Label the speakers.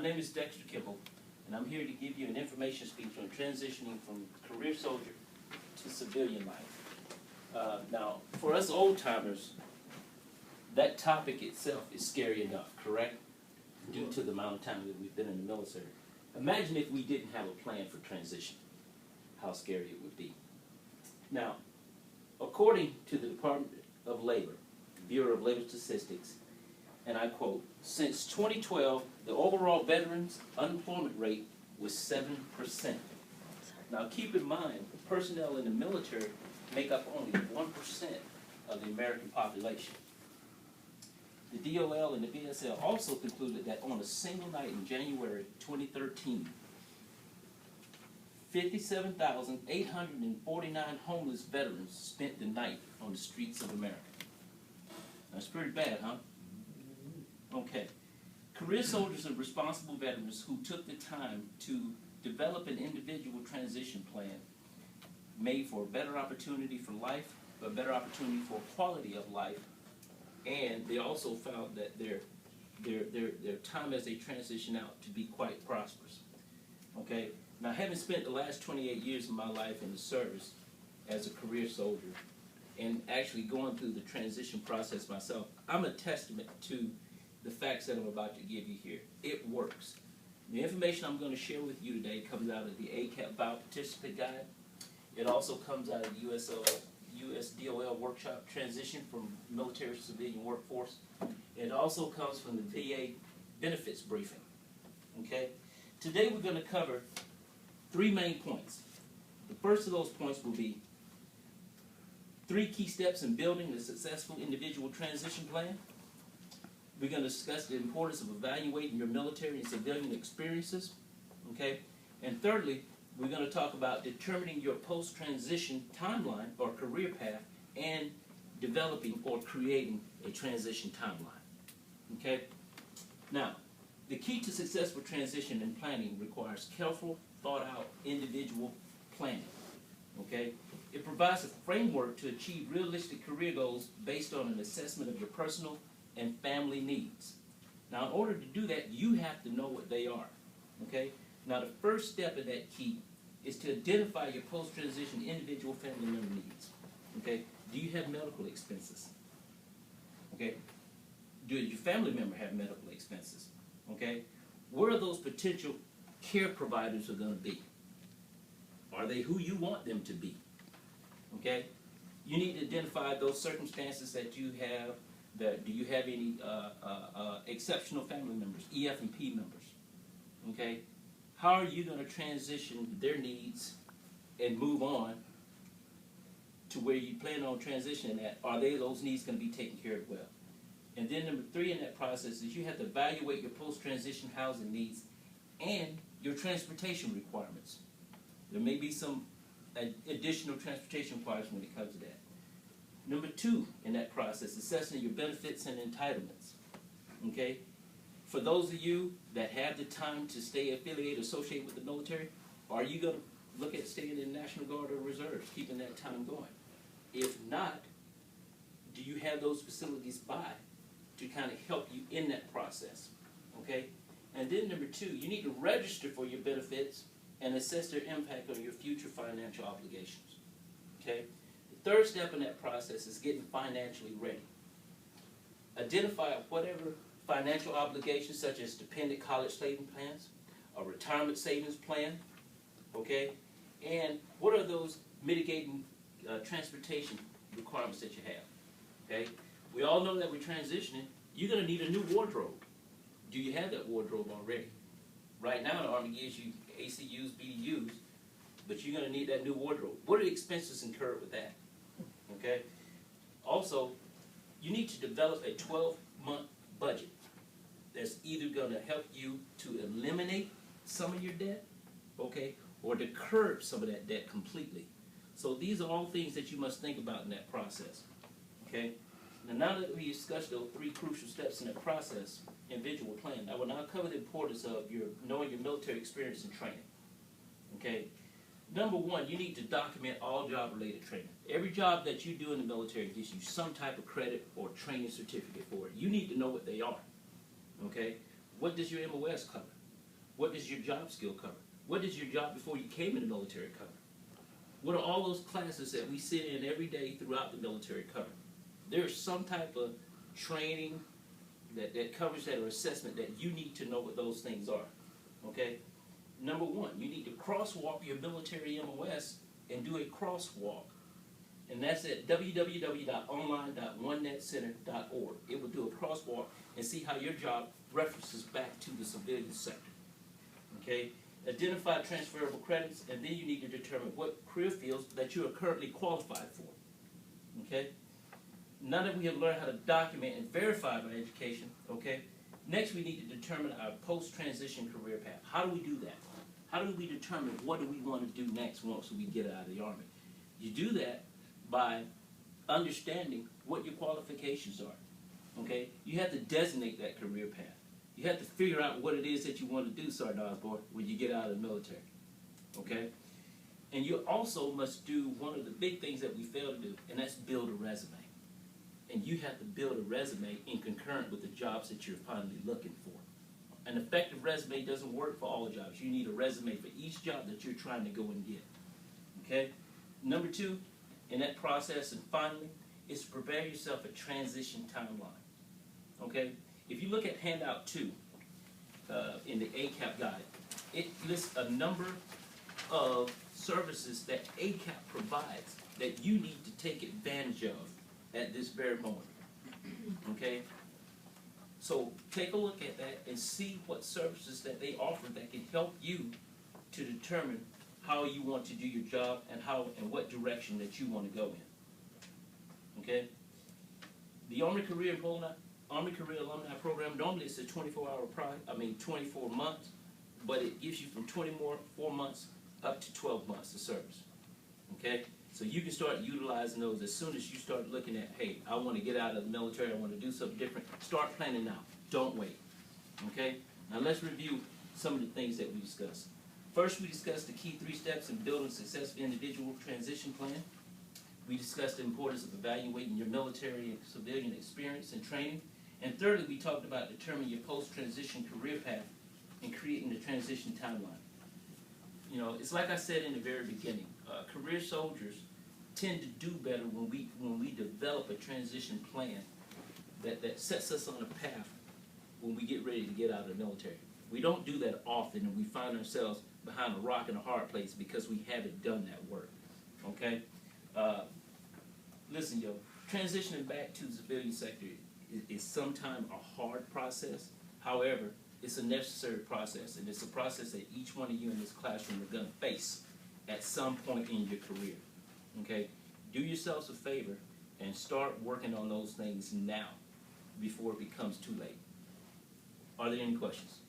Speaker 1: My name is Dexter Kimball, and I'm here to give you an information speech on transitioning from career soldier to civilian life. Now, for us old-timers, that topic itself is scary enough, correct? Due to the amount of time that we've been in the military. Imagine if we didn't have a plan for transition, how scary it would be. Now, according to the Department of Labor, Bureau of Labor Statistics, and I quote, since 2012, the overall veterans unemployment rate was 7%. Now keep in mind, personnel in the military make up only 1% of the American population. The DOL and the BSL also concluded that on a single night in January 2013, 57,849 homeless veterans spent the night on the streets of America. That's pretty bad, huh? Okay. Career soldiers are responsible veterans who took the time to develop an individual transition plan made for a better opportunity for life, a better opportunity for quality of life, and they also found that their time as they transition out to be quite prosperous. Okay? Now, having spent the last 28 years of my life in the service as a career soldier and actually going through the transition process myself, I'm a testament to the facts that I'm about to give you here. It works. The information I'm going to share with you today comes out of the ACAP Bioparticipant Guide. It also comes out of the USDOL Workshop Transition from Military to Civilian Workforce. It also comes from the VA Benefits Briefing. Okay? Today we're going to cover 3 main points. The first of those points will be 3 key steps in building a successful individual transition plan. We're going to discuss the importance of evaluating your military and civilian experiences. Okay? And thirdly, we're going to talk about determining your post-transition timeline or career path and developing or creating a transition timeline. Okay? Now, the key to successful transition and planning requires careful, thought-out individual planning. Okay? It provides a framework to achieve realistic career goals based on an assessment of your personal and family needs. Now, in order to do that, you have to know what they are. Okay? Now, the first step of that key is to identify your post-transition individual family member needs. Okay? Do you have medical expenses? Okay? Do your family member have medical expenses? Okay? Where are those potential care providers are going to be? Are they who you want them to be? Okay? You need to identify those circumstances that you have. Do you have any exceptional family members, EF&P members? Okay? How are you going to transition their needs and move on to where you plan on transitioning at? Are those needs going to be taken care of well? And then number 3 in that process is you have to evaluate your post-transition housing needs and your transportation requirements. There may be some additional transportation requirements when it comes to that. Number 2 in that process, assessing your benefits and entitlements. Okay? For those of you that have the time to stay affiliated, associated with the military, are you going to look at staying in the National Guard or Reserves, keeping that time going? If not, do you have those facilities by to kind of help you in that process? Okay? And then number 2, you need to register for your benefits and assess their impact on your future financial obligations. Okay? The third step in that process is getting financially ready. Identify whatever financial obligations such as dependent college savings plans, a retirement savings plan, okay? And what are those mitigating transportation requirements that you have, okay? We all know that we're transitioning. You're going to need a new wardrobe. Do you have that wardrobe already? Right now, the Army gives you ACUs, BDUs, but you're going to need that new wardrobe. What are the expenses incurred with that? Okay? Also, you need to develop a 12-month budget that's either going to help you to eliminate some of your debt, okay, or to curb some of that debt completely. So these are all things that you must think about in that process, okay? Now that we discussed those 3 crucial steps in that process, individual plan, I will now cover the importance of knowing your military experience and training, okay? Number 1, you need to document all job-related training. Every job that you do in the military gives you some type of credit or training certificate for it. You need to know what they are. Okay? What does your MOS cover? What does your job skill cover? What does your job before you came in the military cover? What are all those classes that we sit in every day throughout the military cover? There's some type of training that covers that or assessment that you need to know what those things are. Okay? Number one, you need to crosswalk your military MOS and do a crosswalk. And that's at www.online.onenetcenter.org. It will do a crosswalk and see how your job references back to the civilian sector. Okay? Identify transferable credits, and then you need to determine what career fields that you are currently qualified for. Okay? Now that we have learned how to document and verify our education, okay, next we need to determine our post-transition career path. How do we do that? How do we determine what do we want to do next once we get out of the Army? You do that by understanding what your qualifications are. Okay? You have to designate that career path. You have to figure out what it is that you want to do, Sergeant Osborne, when you get out of the military. Okay? And you also must do one of the big things that we fail to do, and that's build a resume. And you have to build a resume in concurrent with the jobs that you're finally looking for. An effective resume doesn't work for all jobs. You need a resume for each job that you're trying to go and get. Okay? Number two, in that process, and finally, is to prepare yourself a transition timeline. Okay? If you look at handout 2 in the ACAP guide, it lists a number of services that ACAP provides that you need to take advantage of at this very moment. Okay? So take a look at that and see what services that they offer that can help you to determine how you want to do your job and how and what direction that you want to go in. Okay? The Army Career Alumni Program, normally it's a 24 months, but it gives you from 24 months up to 12 months of service. Okay? So you can start utilizing those as soon as you start looking at, hey, I want to get out of the military, I want to do something different. Start planning now. Don't wait. Okay? Now let's review some of the things that we discussed. First, we discussed the key 3 steps in building a successful individual transition plan. We discussed the importance of evaluating your military and civilian experience and training. And thirdly, we talked about determining your post-transition career path and creating the transition timeline. You know, it's like I said in the very beginning, career soldiers tend to do better when we develop a transition plan that sets us on a path when we get ready to get out of the military. We don't do that often, and we find ourselves behind a rock and a hard place because we haven't done that work. Okay? Listen, transitioning back to the civilian sector is sometimes a hard process. However, it's a necessary process, and it's a process that each one of you in this classroom are going to face at some point in your career. Okay? Do yourselves a favor and start working on those things now before it becomes too late. Are there any questions?